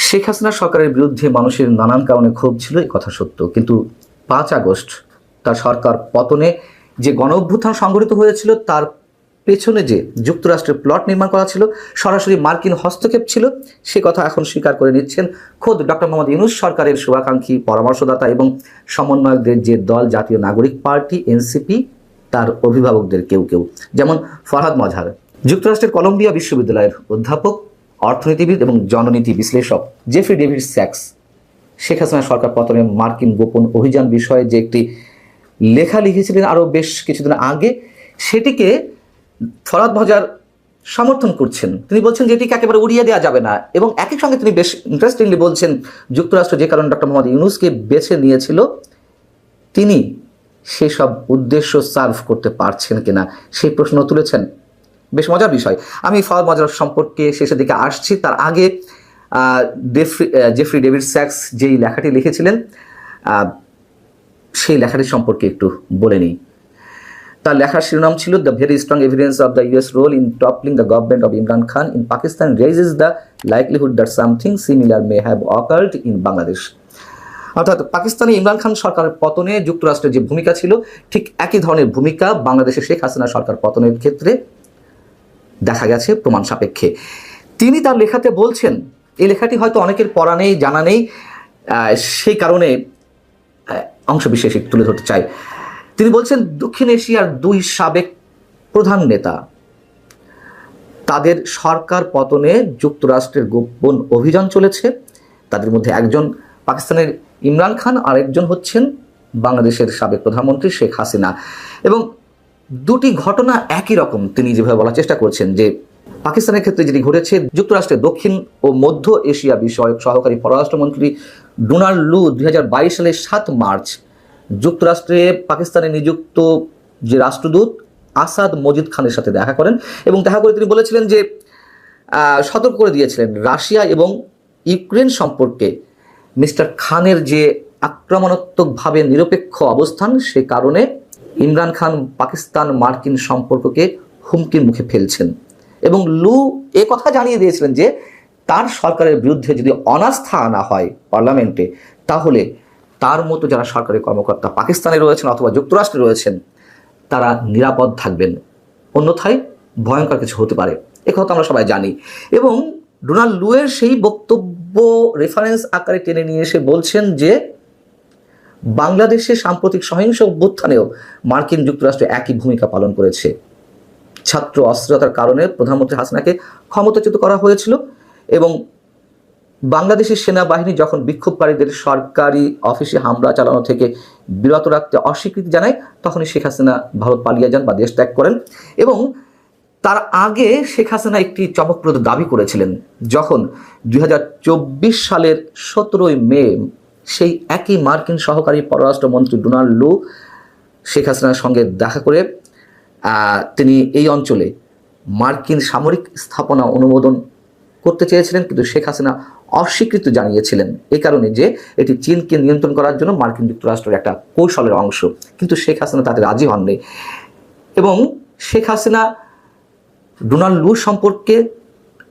শেখ হাসিনা সরকারের বিরুদ্ধে মানুষের নানান কারণে ক্ষোভ ছিল, এই কথা সত্য। কিন্তু 5 আগস্ট তার সরকার পতনে যে গণ অভ্যুত্থান সংঘটিত হয়েছিল, তার পেছনে যে যুক্তরাষ্ট্রের প্লট নির্মাণ করা ছিল, সরাসরি মার্কিন হস্তক্ষেপ ছিল, সে কথা এখন স্বীকার করে নিচ্ছেন খোদ ডক্টর মোহাম্মদ ইউনূস সরকারের শুভাকাঙ্ক্ষী, পরামর্শদাতা এবং সমন্বয়কদের যে দল জাতীয় নাগরিক পার্টি এনসিপি, তার অভিভাবকদের কেউ কেউ, যেমন ফরহাদ মজহার, যুক্তরাষ্ট্রের কলম্বিয়া বিশ্ববিদ্যালয়ের অধ্যাপক, অর্থনীতিবিদ এবং জননীতি বিশ্লেষক Jeffrey David sax Sheikh Hasina সরকার পতনে মার্কিন গোপন অভিযান বিষয়ে যে একটি লেখা লিখেছিলেন আরও বেশ কিছুদিন আগে, সেটিকে ফরহাদ মজহার সমর্থন করছেন। তিনি বলছেন যে এটিকে একেবারে উড়িয়ে দেওয়া যাবে না, এবং একই সঙ্গে তিনি বেশ ইন্টারেস্টিংলি বলছেন যুক্তরাষ্ট্র যে কারণে ডক্টর মোহাম্মদ ইউনূসকে বেছে নিয়েছিল, তিনি সেসব উদ্দেশ্য সার্ভ করতে পারছেন কিনা সেই প্রশ্ন তুলেছেন। বেশ মজার বিষয়। আমি ফরহাদ মজহার সম্পর্কে শেষের দিকে আসছি, তার আগে জেফ্রি ডেভিড স্যাক্স যেই লেখাটি লিখেছিলেন, সেই লেখাটি সম্পর্কে একটু বলে নিই। তার লেখার শিরোনাম ছিল the very strong evidence of the US role in toppling the government of Imran Khan in Pakistan raises the likelihood that something similar may have occurred in Bangladesh. অর্থাৎ পাকিস্তানে ইমরান খান সরকারের পতনে যুক্তরাষ্ট্রের যে ভূমিকা ছিল, ঠিক একই ধরনের ভূমিকা বাংলাদেশে শেখ হাসিনা সরকার পতনের ক্ষেত্রে দেখা গেছে প্রমাণ সাপেক্ষে। তিনি তার লেখাতে বলছেন, এই লেখাটি হয়তো অনেকের পড়া নেই, জানা নেই, সেই কারণে অংশ বিশেষ তুলে ধরতে চাই। তিনি বলছেন, দক্ষিণ এশিয়ার 2 সাবেক প্রধান নেতা, তাদের সরকার পতনে যুক্তরাষ্ট্রের গোপন অভিযান চলেছে। তাদের মধ্যে একজন পাকিস্তানের ইমরান খান, আর একজন হচ্ছেন বাংলাদেশের সাবেক প্রধানমন্ত্রী শেখ হাসিনা। এবং দুটি ঘটনা একই রকম। তিনি যেভাবে বলার চেষ্টা করছেন যে পাকিস্তানের ক্ষেত্রে যেটি ঘটেছে, যুক্তরাষ্ট্রের দক্ষিণ ও মধ্য এশিয়া বিষয়ক সহকারী পররাষ্ট্রমন্ত্রী ডোনাল্ড লু 2022 সালের 7 মার্চ যুক্তরাষ্ট্রে পাকিস্তানে নিযুক্ত যে রাষ্ট্রদূত আসাদ মজিদ খানের সাথে দেখা করেন, এবং দেখা করে তিনি বলেছিলেন যে সতর্ক করে দিয়েছিলেন রাশিয়া এবং ইউক্রেন সম্পর্কে মিস্টার খানের যে আক্রমণাত্মকভাবে নিরপেক্ষ অবস্থান, সে কারণে ইমরান খান পাকিস্তান মার্কিন সম্পর্ককে হুমকির মুখে ফেলছেন। এবং লু এ কথা জানিয়ে দিয়েছিলেন যে তার সরকারের বিরুদ্ধে যদি অনাস্থা আনা হয় পার্লামেন্টে, তাহলে তার মতো যারা সরকারি কর্মকর্তা পাকিস্তানে রয়েছেন অথবা যুক্তরাষ্ট্রে রয়েছেন, তারা নিরাপদ থাকবেন, অন্যথায় ভয়ঙ্কর কিছু হতে পারে। এ কথা আমরা সবাই জানি। এবং ডোনাল্ড লুয়ের সেই বক্তব্য রেফারেন্স আকারে টেনে নিয়ে এসে বলছেন যে বাংলাদেশে সাম্প্রতিক সহিংস অভ্যুত্থানেও মার্কিন যুক্তরাষ্ট্র একই ভূমিকা পালন করেছে। ছাত্র অস্থিরতার কারণে প্রধানমন্ত্রী হাসিনাকে ক্ষমতাচ্যুত করা হয়েছিল, এবং বাংলাদেশের সেনাবাহিনী যখন বিক্ষোভকারীদের সরকারি অফিসে হামলা চালানো থেকে বিরত রাখতে অস্বীকৃতি জানায়, তখনই শেখ হাসিনা ভারত পালিয়ে যান বা দেশ ত্যাগ করেন। এবং তার আগে শেখ হাসিনা একটি চমকপ্রদ দাবি করেছিলেন, যখন 2024 সালের 17 মে সেই একই মার্কিন সহকারী পররাষ্ট্রমন্ত্রী ডোনাল্ড লু শেখ হাসিনার সঙ্গে দেখা করে তিনি এই অঞ্চলে মার্কিন সামরিক স্থাপনা অনুমোদন করতে চেয়েছিলেন, কিন্তু শেখ হাসিনা অস্বীকৃতি জানিয়েছিলেন, এই কারণে যে এটি চীনকে নিয়ন্ত্রণ করার জন্য মার্কিন যুক্তরাষ্ট্রের একটা কৌশলের অংশ। কিন্তু শেখ হাসিনা তাতে রাজি হননি। এবং শেখ হাসিনা ডোনাল্ড লু সম্পর্কে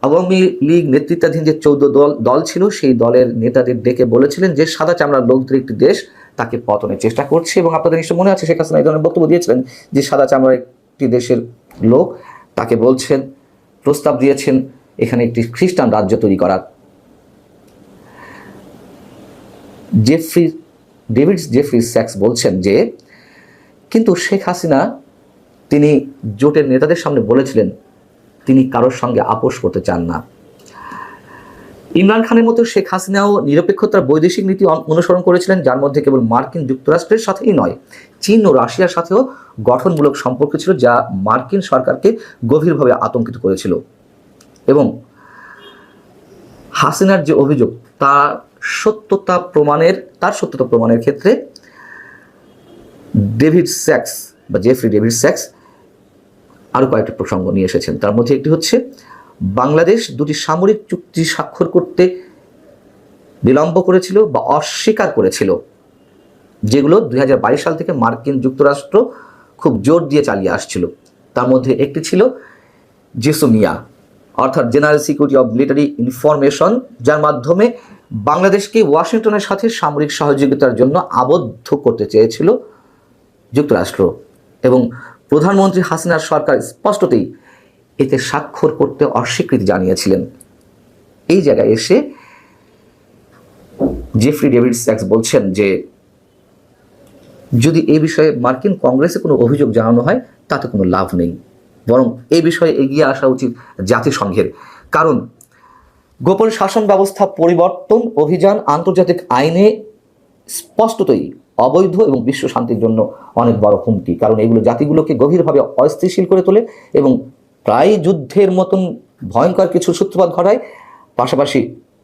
আওয়ামী লীগ নেতৃত্বাধীন যে 14 দল ছিল, সেই দলের নেতাদের ডেকে বলেছিলেন যে সাদা চামড়ার লোকদের একটি দেশ তাকে পতনের চেষ্টা করছে। এবং আপনাদের নিশ্চয় মনে আছে, শেখ হাসিনা এই ধরনের বক্তব্য দিয়েছিলেন যে সাদা চামড়ার একটি দেশের লোক তাকে বলছেন, প্রস্তাব দিয়েছেন এখানে একটি খ্রিস্টান রাজ্য তৈরি করার। জেফ্রি স্যাক্স বলছেন যে কিন্তু শেখ হাসিনা তিনি জোটের নেতাদের সামনে বলেছিলেন তিনি কারোর সঙ্গে আপোষ করতে চান না। ইমরান খানের মতো শেখ হাসিনাও নিরপেক্ষতার বৈদেশিক নীতি অনুসরণ করেছিলেন, যার মধ্যে কেবল মার্কিন যুক্তরাষ্ট্রের সাথেই নয়, চীন ও রাশিয়ার সাথেও গঠনমূলক সম্পর্ক ছিল, যা মার্কিন সরকারকে গভীরভাবে আতঙ্কিত করেছিল। এবং হাসিনার যে অভিযোগ তার সত্যতা প্রমাণের ক্ষেত্রে জেফ্রি ডেভিড স্যাক্স আরও কয়েকটি প্রসঙ্গ নিয়ে এসেছেন। তার মধ্যে একটি হচ্ছে, বাংলাদেশ 2টি সামরিক চুক্তি স্বাক্ষর করতে বিলম্ব করেছিল বা অস্বীকার করেছিল, যেগুলো 2022 সাল থেকে মার্কিন যুক্তরাষ্ট্র খুব জোর দিয়ে চালিয়ে আসছিল। তার মধ্যে একটি ছিল জেসোমিয়া, অর্থাৎ general security of military information, যার মাধ্যমে বাংলাদেশকে ওয়াশিংটনের সাথে সামরিক সহযোগিতার জন্য আবদ্ধ করতে চেয়েছিল যুক্তরাষ্ট্র, এবং প্রধানমন্ত্রী হাসিনার সরকার স্পষ্টতই এতে স্বাক্ষর করতে অস্বীকৃতি জানিয়েছিলেন। এই জায়গায় এসে জেফ্রি ডেভিড স্যাক্স বলছেন যে যদি এই বিষয়ে মার্কিন কংগ্রেসে কোনো অভিযোগ জানানো হয় তাতে কোনো লাভ নেই, বরং এই বিষয়ে এগিয়ে আসা উচিত জাতিসংঘের। কারণ গোপন শাসন ব্যবস্থা পরিবর্তন অভিযান আন্তর্জাতিক আইনে স্পষ্টতই অবৈধ এবং বিশ্ব শান্তির জন্য অনেক বড় হুমকি। কারণ এগুলো জাতিগুলোকে গভীরভাবে অস্থিতিশীল করে তোলে এবং প্রায় যুদ্ধের মতন ভয়ঙ্কর কিছু সূত্রপাত ঘটায়, পাশাপাশি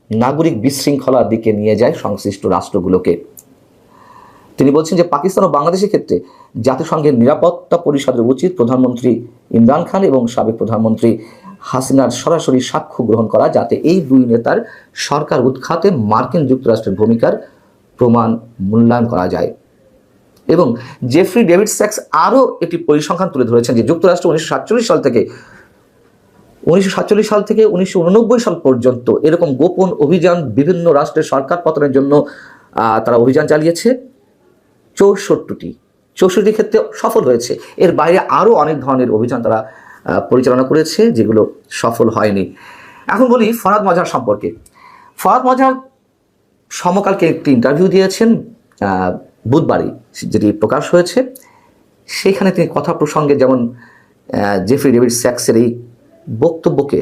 নাগরিক বিশৃঙ্খলার দিকে নিয়ে যায় সংশ্লিষ্ট রাষ্ট্রগুলোকে। তিনি বলছেন যে পাকিস্তান ও বাংলাদেশের ক্ষেত্রে জাতিসংঘের নিরাপত্তা পরিষদের উচিত প্রধানমন্ত্রী ইমরান খান এবং সাবেক প্রধানমন্ত্রী হাসিনার সরাসরি সাক্ষ্য গ্রহণ করা, যাতে এই দুই নেতার সরকার উৎখাতে মার্কিন যুক্তরাষ্ট্রের ভূমিকার প্রমাণ মূল্যায়ন করা যায়। এবং জেফ্রি ডেভিড স্যাক্স আরও একটি পরিসংখ্যান তুলে ধরেছেন যে যুক্তরাষ্ট্র 1947 সাল থেকে 1989 সাল পর্যন্ত এরকম গোপন অভিযান বিভিন্ন রাষ্ট্রের সরকার পতনের জন্য তারা অভিযান চালিয়েছে 64টি ক্ষেত্রে সফল হয়েছে। এর বাইরে আরও অনেক ধরনের অভিযান তারা পরিচালনা করেছে যেগুলো সফল হয়নি। এখন বলি ফরহাদ মজহার সম্পর্কে। ফরহাদ মজহার সমকালকে একটি ইন্টারভিউ দিয়েছেন বুধবারই, যেটি প্রকাশ হয়েছে। সেখানে তিনি কথা প্রসঙ্গে যেমন জেফ্রি ডেভিড স্যাক্সের এই বক্তব্যকে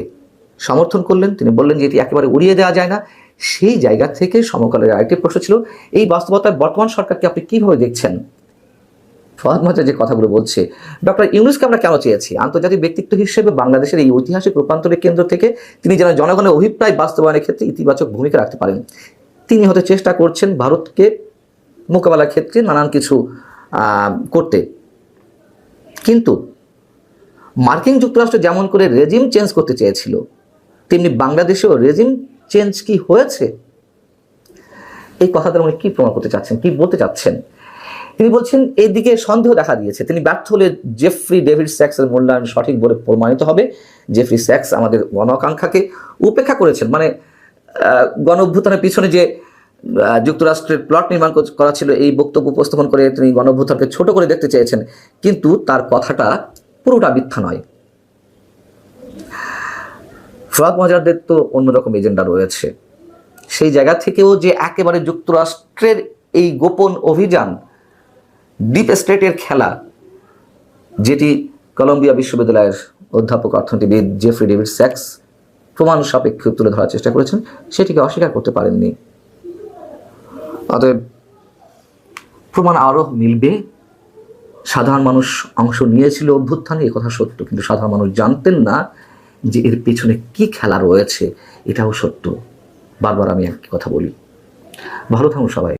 সমর্থন করলেন, তিনি বললেন যে এটি একেবারে উড়িয়ে দেওয়া যায় না। সেই জায়গা থেকে সমকালের আরেকটি প্রশ্ন ছিল, এই বাস্তবতায় বর্তমান সরকারকে আপনি কীভাবে দেখছেন? ফরহাদ মজহার যে কথাগুলো বলছে, ডক্টর ইউনূসকে আমরা কেন চেয়েছি? আন্তর্জাতিক ব্যক্তিত্ব হিসেবে বাংলাদেশের এই ঐতিহাসিক রূপান্তরের কেন্দ্র থেকে তিনি যেন জনগণের অভিপ্রায় বাস্তবায়নের ক্ষেত্রে ইতিবাচক ভূমিকা রাখতে পারেন। তিনি হয়তো চেষ্টা করছেন ভারতকে মোকাবেলার ক্ষেত্রে নানান কিছু করতে, কিন্তু মার্কিন যুক্তরাষ্ট্র যেমন করে রেজিম চেঞ্জ করতে চেয়েছিল, তেমনি বাংলাদেশেও রেজিম চেঞ্জ কি হয়েছে? এই কথাটার উনি কি প্রমাণ করতে চাচ্ছেন, কি বলতে চাচ্ছেন? তিনি বলছেন এই দিকে সন্দেহ দেখা দিয়েছে। তিনি ব্যর্থ হলে জেফ্রি ডেভিড স্যাক্সের মূল্যায়ন সঠিক বলে প্রমাণিত হবে। জেফ্রি স্যাক্স আমাদের গণ আকাঙ্ক্ষাকে উপেক্ষা করেছেন, মানে গণ অভ্যুত্থানের পিছনে যে যুক্তরাষ্ট্রের প্লট নির্মাণ করা ছিল, এই বক্তব্য উপস্থাপন করে তিনি গণ অভ্যুত্থানকে ছোট করে দেখতে চেয়েছেন, কিন্তু তার কথাটা পুরোটা মিথ্যা নয়। ফরহাদ মজহারদের তো অন্যরকম এজেন্ডা রয়েছে। সেই জায়গা থেকেও যে একেবারে যুক্তরাষ্ট্রের এই গোপন অভিযান, ডিপ স্টেটের খেলা, যেটি কলম্বিয়া বিশ্ববিদ্যালয়ের অধ্যাপক অর্থনীতিবিদ জেফ্রি ডেভিড স্যাক্স প্রমাণ সাপেক্ষে তুলে ধরার চেষ্টা করেছেন, সেটিকে অস্বীকার করতে পারেননি। অতএব প্রমাণ আরও মিলবে। সাধারণ মানুষ অংশ নিয়েছিল অভ্যুত্থানে, এই কথা সত্য, কিন্তু সাধারণ মানুষ জানতেন না যে এর পেছনে কি খেলা রয়েছে, এটাও সত্য। বারবার আমি একই কথা বলি। ভালো থাকুন সবাই।